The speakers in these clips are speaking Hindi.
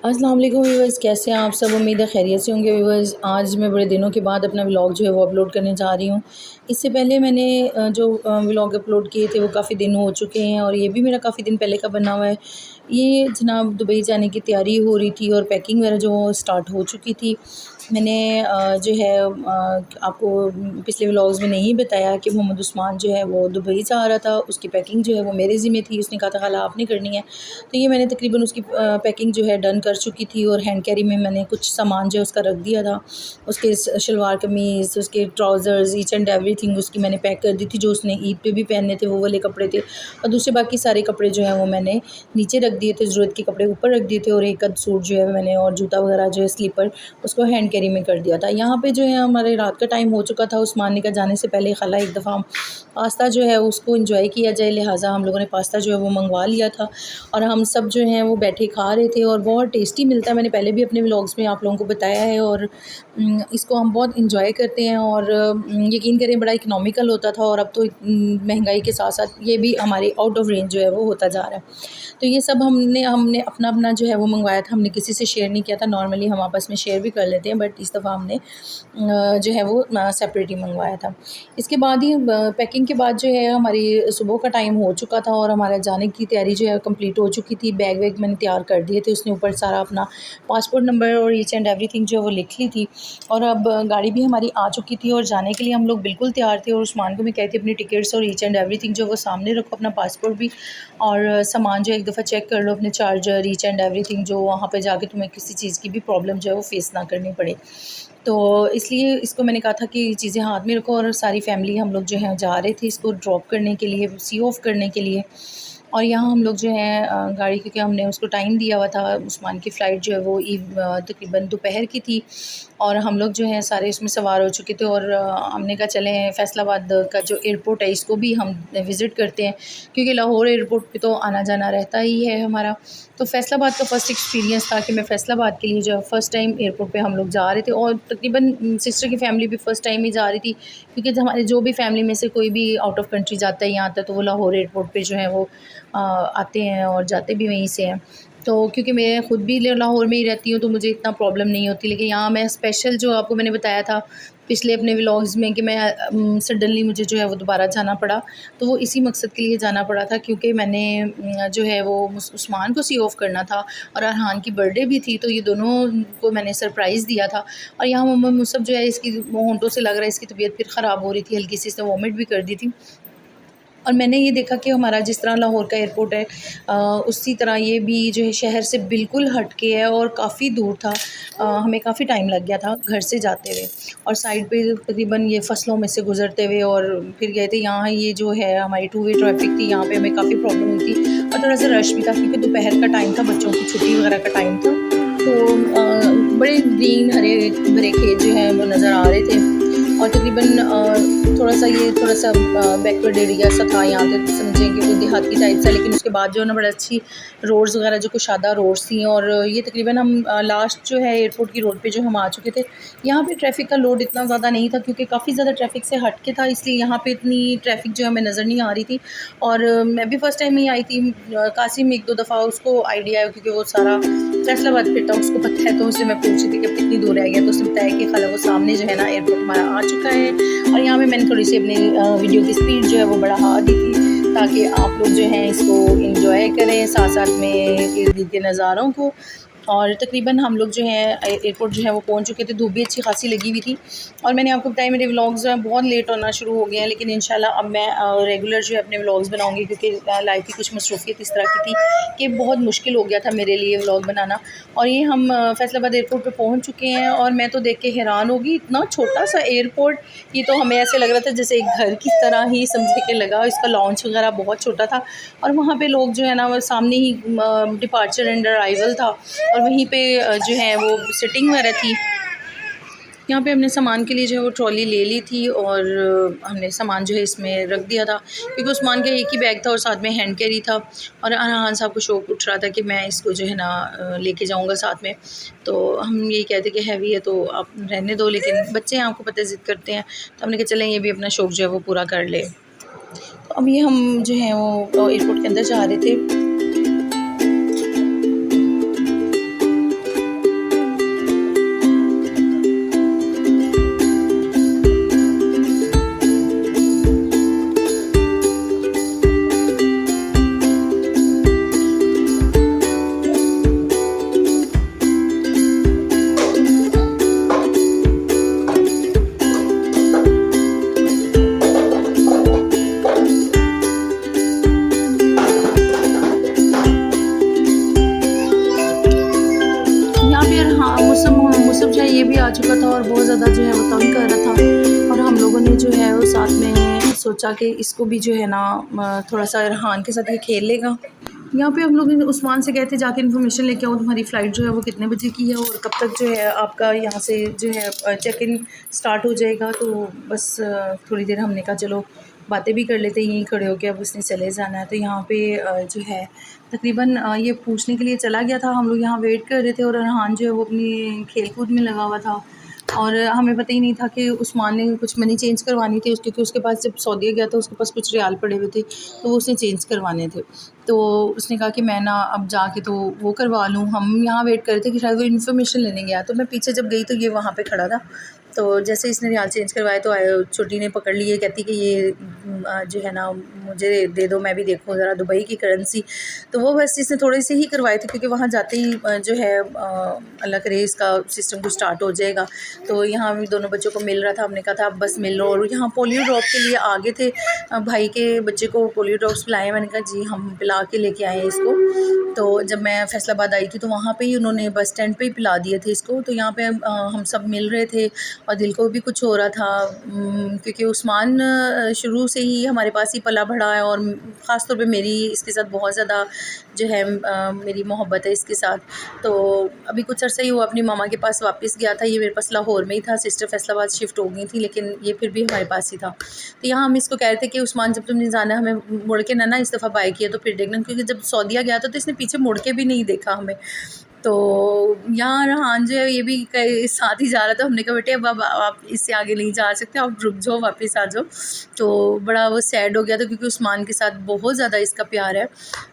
अस्सलाम वालेकुम व्यूअर्स, कैसे हैं आप सब। उम्मीद है खैरियत से होंगे व्यूअर्स। आज मैं बड़े दिनों के बाद अपना व्लॉग जो है वो अपलोड करने जा रही हूँ। इससे पहले मैंने जो व्लॉग अपलोड किए थे वो काफ़ी दिन हो चुके हैं और ये भी मेरा काफ़ी दिन पहले का बना हुआ है। ये जनाब दुबई जाने की तैयारी हो रही थी और पैकिंग वगैरह जो स्टार्ट हो चुकी थी। मैंने जो है आपको पिछले व्लॉग्स में नहीं बताया कि मोहम्मद उस्मान जो है वो दुबई से आ रहा था। उसकी पैकिंग जो है वो मेरे ज़िम्मे थी। उसने कहा था खाला आपने करनी है, तो ये मैंने तकरीबन उसकी पैकिंग जो है डन कर चुकी थी और हैंड कैरी में मैंने कुछ सामान जो है उसका रख दिया था। उसके शलवार कमीज़, उसके ट्राउज़र्स, ईच एंड एवरीथिंग उसकी मैंने पैक कर दी थी। जो उसने ईद पे भी पहनने थे वो वाले कपड़े थे और दूसरे बाकी सारे कपड़े जो हैं वो मैंने नीचे रख दिए थे। ज़रूरत के कपड़े ऊपर रख दिए थे और एक आध सूट जो है मैंने और जूता वगैरह जो है स्लीपर उसको हैंड कैरी में कर दिया था। यहाँ पे जो है हमारे रात का टाइम हो चुका था। उस्मान का जाने से पहले खाला एक दफ़ा पास्ता जो है उसको एंजॉय किया जाए, लिहाजा हम लोगों ने पास्ता जो है वो मंगवा लिया था और हम सब जो हैं वो बैठे खा रहे थे और बहुत टेस्टी मिलता है। मैंने पहले भी अपने व्लॉग्स में आप लोगों को बताया है और इसको हम बहुत इंजॉय करते हैं और यकीन करें बड़ा इकनॉमिकल होता था और अब तो महंगाई के साथ साथ ये भी हमारे आउट ऑफ रेंज जो है वो होता जा रहा है। तो ये सब हमने हमने अपना अपना जो है वो मंगवाया था। हमने किसी से शेयर नहीं किया था। नॉर्मली हम आपस में शेयर भी कर लेते हैं, बट इस दफ़ा हमने जो है वो सेपरेट ही मंगवाया था। इसके बाद ही पैकिंग के बाद जो है हमारी सुबह का टाइम हो चुका था और हमारा जाने की तैयारी जो है कंप्लीट हो चुकी थी। बैग वैग मैंने तैयार कर दिए थे। उसने ऊपर सारा अपना पासपोर्ट नंबर और ईच एंड एवरीथिंग जो है वो लिख ली थी और अब गाड़ी भी हमारी आ चुकी थी और जाने के लिए हम लोग बिल्कुल तैयार थे। और उस्मान को भी कहती अपनी टिकट्स और ईच एंड एवरीथिंग जो वो सामने रखो, अपना पासपोर्ट भी और सामान जो एक दफ़ा चेक कर लो, अपने चार्जर ईच एंड एवरीथिंग, जो वहाँ पे जाके तुम्हें किसी चीज़ की भी प्रॉब्लम जो है वो फ़ेस ना करनी पड़े। तो इसलिए इसको मैंने कहा था कि चीज़ें हाथ में रखो और सारी फैमिली हम लोग जो हैं जा रहे थे इसको ड्रॉप करने के लिए, सी ऑफ करने के लिए। और यहाँ हम लोग जो हैं गाड़ी, क्योंकि हमने उसको टाइम दिया हुआ था, उस्मान की फ़्लाइट जो है वो तकरीबन दोपहर की थी और हम लोग जो हैं सारे उसमें सवार हो चुके थे और हमने कहा चलें फ़ैसलाबाद का जो एयरपोर्ट है इसको भी हम विज़िट करते हैं, क्योंकि लाहौर एयरपोर्ट पे तो आना जाना रहता ही है हमारा। तो फ़ैसलाबाद का फ़र्स्ट एक्सपीरियंस था कि मैं फ़ैसलाबाद के लिए जो है फ़र्स्ट टाइम एयरपोर्ट पे हम लोग जा रहे थे और तकरीबन सिस्टर की फ़ैमिली भी फ़र्स्ट टाइम ही जा रही थी, क्योंकि हमारे जो भी फ़ैमिली में से कोई भी आउट ऑफ कंट्री जाता है यहाँ आता है तो वो लाहौर एयरपोर्ट पे जो है वो आते हैं और जाते भी वहीं से हैं। तो क्योंकि मैं ख़ुद भी लाहौर में ही रहती हूँ तो मुझे इतना प्रॉब्लम नहीं होती, लेकिन यहाँ मैं स्पेशल जो आपको मैंने बताया था पिछले अपने व्लॉग्स में कि मैं सडनली मुझे जो है वो दोबारा जाना पड़ा, तो वो इसी मकसद के लिए जाना पड़ा था, क्योंकि मैंने जो है वो उस्मान को सी ऑफ करना था और अरहान की बर्थडे भी थी, तो ये दोनों को मैंने सरप्राइज़ दिया था। और यहाँ मोहम्मद मुसब जो है इसकी होंठों से लग रहा है इसकी तबीयत फिर ख़राब हो रही थी, हल्की सी इसने वॉमिट भी कर दी थी। और मैंने ये देखा कि हमारा जिस तरह लाहौर का एयरपोर्ट है उसी तरह ये भी जो है शहर से बिल्कुल हट के है और काफ़ी दूर था। हमें काफ़ी टाइम लग गया था घर से जाते हुए और साइड पे तकरीबन ये फसलों में से गुज़रते हुए और फिर गए थे। यहाँ ये जो है हमारी टू वे ट्रैफिक थी, यहाँ पे हमें काफ़ी प्रॉब्लम हुई थी और थोड़ा सा रश भी था, क्योंकि दोपहर का टाइम था, बच्चों की छुट्टी वगैरह का टाइम था। तो बड़े ग्रीन हरे भरे खेत जो हैं वो नज़र आ रहे थे और तकरीबन थोड़ा सा बैकवर्ड एरिया सा था। यहाँ पे समझें कि वो देहाती टाइप सा, लेकिन उसके बाद जो है ना बड़ा अच्छी रोड्स वगैरह जो कुशादा रोड्स थी और ये तकरीबन हम लास्ट जो है एयरपोर्ट की रोड पे जो हम आ चुके थे। यहाँ पे ट्रैफ़िक का लोड इतना ज़्यादा नहीं था, क्योंकि काफ़ी ज़्यादा ट्रैफ़िक से हट के था, इसलिए यहाँ पे इतनी ट्रैफ़िक जो है हमें नज़र नहीं आ रही थी। और मैं भी फ़र्स्ट टाइम ही आई थी। कासिम एक दो दफ़ा उसको आइडिया है, क्योंकि वो सारा फैसलाबाद फिरता उसको पता है, तो उससे मैं पूछ रही थी कि कितनी दूर रह गया, तो उसने बताया कि खाला वो सामने जो है ना एयरपोर्ट हमारा आ चुका है। और यहाँ पे मैंने थोड़ी सी अपनी वीडियो की स्पीड जो है वो बढ़ा दी थी, ताकि आप लोग जो हैं इसको एंजॉय करें साथ साथ में इर्द-गिर्द के नज़ारों को। और तकरीबन हम लोग जो हैं एयरपोर्ट जो है वो पहुँच चुके थे। धूप भी अच्छी खासी लगी हुई थी और मैंने आपको बताया मेरे व्लॉग्स जो हैं बहुत लेट होना शुरू हो गए हैं, लेकिन इंशाल्लाह अब मैं रेगुलर जो है अपने व्लॉग्स बनाऊँगी, क्योंकि लाइफ की कुछ मसरूफ़ियत इस तरह की थी कि बहुत मुश्किल हो गया था मेरे लिए व्लॉग बनाना। और ये हम फैसलाबाद एयरपोर्ट पे पहुँच चुके हैं और मैं तो देख के हैरान हो गई, इतना छोटा सा एयरपोर्ट। ये तो हमें ऐसे लग रहा था जैसे एक घर की तरह ही समझे के लगा। इसका लॉन्च वगैरह बहुत छोटा था और वहाँ पे लोग जो है ना वो सामने ही डिपार्चर एंड अराइवल था और वहीं पे जो है वो सिटिंग वगैरह थी। यहाँ पे हमने सामान के लिए जो है वो ट्रॉली ले ली थी और हमने सामान जो है इसमें रख दिया था, क्योंकि उस्मान का एक ही बैग था और साथ में हैंड कैरी था और अरहान साहब को शौक उठ रहा था कि मैं इसको जो है ना लेके जाऊँगा साथ में। तो हम यही कहते कि हैवी है तो आप रहने दो, लेकिन बच्चे हैं आपको पता है ज़िद करते हैं, तो हमने कहा चलें ये भी अपना शौक जो है वो पूरा कर ले। तो अब ये हम जो है वो एयरपोर्ट के अंदर जा रहे थे यूसुफ जो है ये भी आ चुका था और बहुत ज़्यादा जो है वो तंग कर रहा था, और हम लोगों ने जो है वो साथ में सोचा कि इसको भी जो है ना थोड़ा सा रेहान के साथ ये खेल लेगा। यहाँ पे हम लोग उस्मान से कहते जाके इन्फॉर्मेशन लेके आओ तुम्हारी फ़्लाइट जो है वो कितने बजे की है और कब तक जो है आपका यहाँ से जो है चेक इन स्टार्ट हो जाएगा। तो बस थोड़ी देर हमने कहा चलो बातें भी कर लेते यहीं खड़े होके, अब उसने चले जाना है। तो यहाँ पे जो है तकरीबन ये पूछने के लिए चला गया था, हम लोग यहाँ वेट कर रहे थे और रेहान जो है वो अपनी खेल कूद में लगा हुआ था और हमें पता ही नहीं था कि उस्मान ने कुछ मनी चेंज करवानी थी उसके, क्योंकि उसके पास जब सऊदीया गया था उसके पास कुछ रियाल पड़े हुए थे तो वो उसने चेंज करवाने थे। तो उसने कहा कि मैं ना अब जाके तो वो करवा लूँ। हम यहाँ वेट कर रहे थे कि शायद वो इन्फॉर्मेशन लेने गया, तो मैं पीछे जब गई तो ये वहाँ पे खड़ा था। तो जैसे इसने रियाल चेंज करवाए तो छोटी ने पकड़ लिए, कहती कि ये जो है ना मुझे दे दो, मैं भी देखूँ ज़रा दुबई की करेंसी। तो वो बस इसने थोड़े से ही करवाए थे क्योंकि वहाँ जाते ही जो है अल्लाह करे इसका सिस्टम कुछ स्टार्ट हो जाएगा। तो यहाँ भी दोनों बच्चों को मिल रहा था, हमने कहा था अब बस मिल लो। और यहाँ पोलियो ड्रॉप के लिए आगे थे, भाई के बच्चे को पोलियो ड्रॉप्स पिलाए, मैंने कहा जी हम पिला के लेके आए इसको। तो जब मैं फैसलाबाद आई थी तो वहाँ पे ही उन्होंने बस स्टैंड पे ही पिला दिए थे इसको। तो यहाँ पे हम सब मिल रहे थे और दिल को भी कुछ हो रहा था क्योंकि उस्मान शुरू से ही हमारे पास ही पला बढ़ा है और ख़ास तौर पे मेरी इसके साथ बहुत ज़्यादा जो है मेरी मोहब्बत है इसके साथ। तो अभी कुछ अर्सा ही हुआ अपनी मामा के पास वापस गया था, ये मेरे पास लाहौर में ही था, सिस्टर फैसलाबाद शिफ्ट हो गई थी लेकिन ये फिर भी हमारे पास ही था। तो यहाँ हम इसको कह रहे थे कि उस्मान जब तुमने जाना हमें मुड़ के ना इस दफ़ा बाय किया तो फिर देखना, क्योंकि जब सऊदीया गया था तो इसने पीछे मुड़ के भी नहीं देखा हमें। तो यहाँ रेहान जो है ये भी साथ ही जा रहा था, हमने कहा बेटे अब आप इससे आगे नहीं जा सकते, आप रुक जाओ वापस आ जाओ। तो बड़ा वो सैड हो गया था क्योंकि उस्मान के साथ बहुत ज़्यादा इसका प्यार है।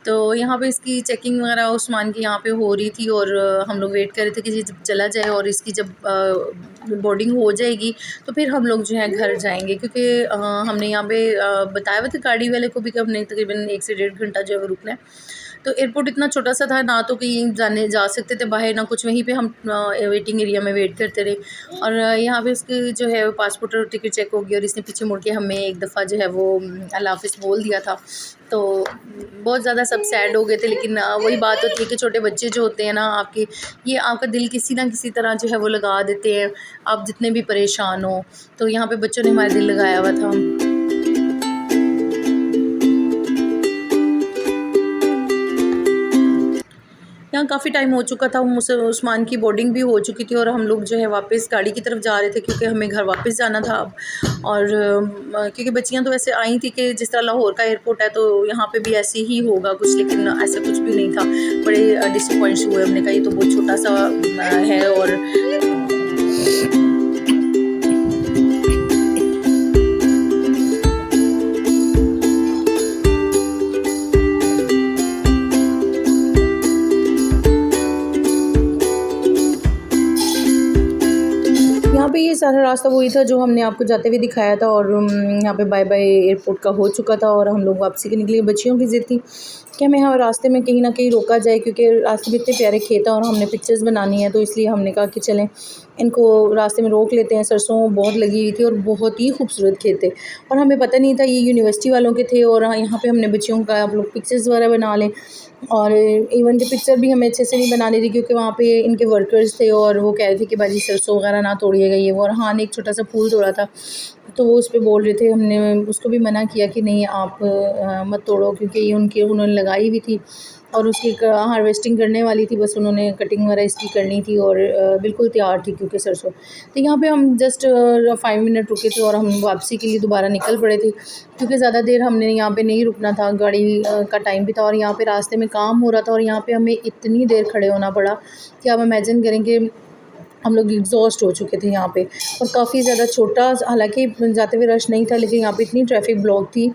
तो यहाँ पे इसकी चेकिंग वगैरह उस्मान की यहाँ पे हो रही थी और हम लोग वेट कर रहे थे कि जब चला जाए और इसकी जब बोर्डिंग हो जाएगी तो फिर हम लोग जो है घर जाएंगे, क्योंकि हमने यहाँ पे बताया हुआ था गाड़ी वाले को भी कि हमने तकरीबन 1 से 1.5 घंटा जो है वो रुकना है। तो एयरपोर्ट इतना छोटा सा था, ना तो कहीं जा सकते थे बाहर, ना कुछ, वहीं पे हम वेटिंग एरिया में वेट करते रहे। और यहाँ पे उसके जो है पासपोर्ट और टिकट चेक हो गई और इसने पीछे मुड़ के हमें एक दफ़ा जो है वो अल्लाह हाफ़िज़ बोल दिया था। तो बहुत ज़्यादा सब सैड हो गए थे, लेकिन वही बात होती है कि छोटे बच्चे जो होते हैं ना आपके, ये आपका दिल किसी ना किसी तरह जो है वो लगा देते हैं, आप जितने भी परेशान हो। तो यहाँ पे बच्चों ने हमारा दिल लगाया हुआ था। यहाँ काफ़ी टाइम हो चुका था, उस्मान की बोर्डिंग भी हो चुकी थी और हम लोग जो है वापस गाड़ी की तरफ जा रहे थे क्योंकि हमें घर वापस जाना था अब। और क्योंकि बच्चियाँ तो ऐसे आई थी कि जिस तरह लाहौर का एयरपोर्ट है तो यहाँ पे भी ऐसे ही होगा कुछ, लेकिन ऐसा कुछ भी नहीं था। बड़े डिसअपॉइंट्स हुए, हमने कहा ये तो बहुत छोटा सा है। और यहाँ पे ये सारा रास्ता वही था जो हमने आपको जाते हुए दिखाया था और यहाँ पे बाय बाय एयरपोर्ट का हो चुका था और हम लोग वापसी के निकले। बच्चियों की ज़िद थी कि हमें यहाँ रास्ते में कहीं ना कहीं रोका जाए क्योंकि रास्ते में इतने प्यारे खेत हैं और हमने पिक्चर्स बनानी है, तो इसलिए हमने कहा कि चलें इनको रास्ते में रोक लेते हैं। सरसों बहुत लगी हुई थी और बहुत ही खूबसूरत खेत थे और हमें पता नहीं था ये यूनिवर्सिटी वालों के थे। और यहाँ पे हमने बच्चियों का आप लोग पिक्चर्स वगैरह बना लें, और इवन के पिक्चर भी हमें अच्छे से नहीं बनाने दी क्योंकि वहाँ पे इनके वर्कर्स थे और वो कह रहे थे कि बाजी सरसों वगैरह ना तोड़िएगा ये वो। और हाँ ने एक छोटा सा फूल तोड़ा था तो वो उस पर बोल रहे थे, हमने उसको भी मना किया कि नहीं आप मत तोड़ो क्योंकि ये उन्होंने लगाई हुई थी और उसकी हार्वेस्टिंग करने वाली थी, बस उन्होंने कटिंग वगैरह इसकी करनी थी और बिल्कुल तैयार थी क्योंकि सरसों। तो यहाँ पे हम जस्ट 5 मिनट रुके थे और हम वापसी के लिए दोबारा निकल पड़े थे क्योंकि ज़्यादा देर हमने यहाँ पे नहीं रुकना था, गाड़ी का टाइम भी था और यहाँ पे रास्ते में काम हो रहा था और यहाँ पे हमें इतनी देर खड़े होना पड़ा कि आप इमेजिन करें कि हम लोग एग्जॉस्ट हो चुके थे यहाँ पे। और काफ़ी ज़्यादा छोटा, हालांकि जाते हुए रश नहीं था लेकिन यहाँ पे इतनी ट्रैफिक ब्लॉक थी,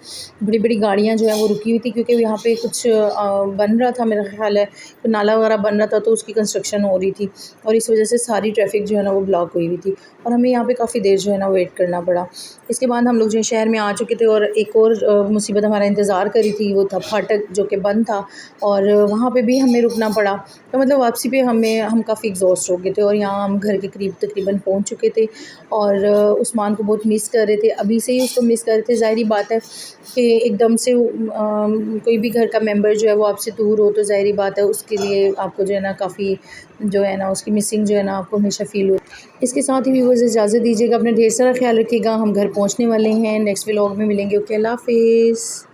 बड़ी बड़ी गाड़ियाँ जो है वो रुकी हुई थी क्योंकि यहाँ पे कुछ बन रहा था, मेरा ख्याल है तो नाला वगैरह बन रहा था तो उसकी कंस्ट्रक्शन हो रही थी और इस वजह से सारी ट्रैफिक जो है ना वो ब्लॉक हुई हुई थी और हमें यहाँ पर काफ़ी देर जो है ना वेट करना पड़ा। इसके बाद हम लोग जो शहर में आ चुके थे और एक और मुसीबत हमारा इंतज़ार करी थी, वो था फाटक जो कि बंद था और वहाँ पर भी हमें रुकना पड़ा। तो मतलब वापसी पे हम काफ़ी एग्जॉस्ट हो गए थे और यहाँ हम घर के करीब तकरीबन पहुंच चुके थे और उस्मान को बहुत मिस कर रहे थे। अभी से ही उसको मिस कर रहे थे। ज़ाहिर बात है कि एकदम से कोई भी घर का मेंबर जो है वो आपसे दूर हो तो ज़ाहिर बात है उसके लिए आपको जो है ना काफ़ी जो है ना उसकी मिसिंग जो है ना आपको हमेशा फ़ील हो। इसके साथ ही व्यूअर्स इजाज़त दीजिएगा, अपना ढेर सारा ख्याल रखिएगा। हम घर पहुँचने वाले हैं, नेक्स्ट व्लॉग में मिलेंगे। ओके, अल्लाह हाफ़िज़।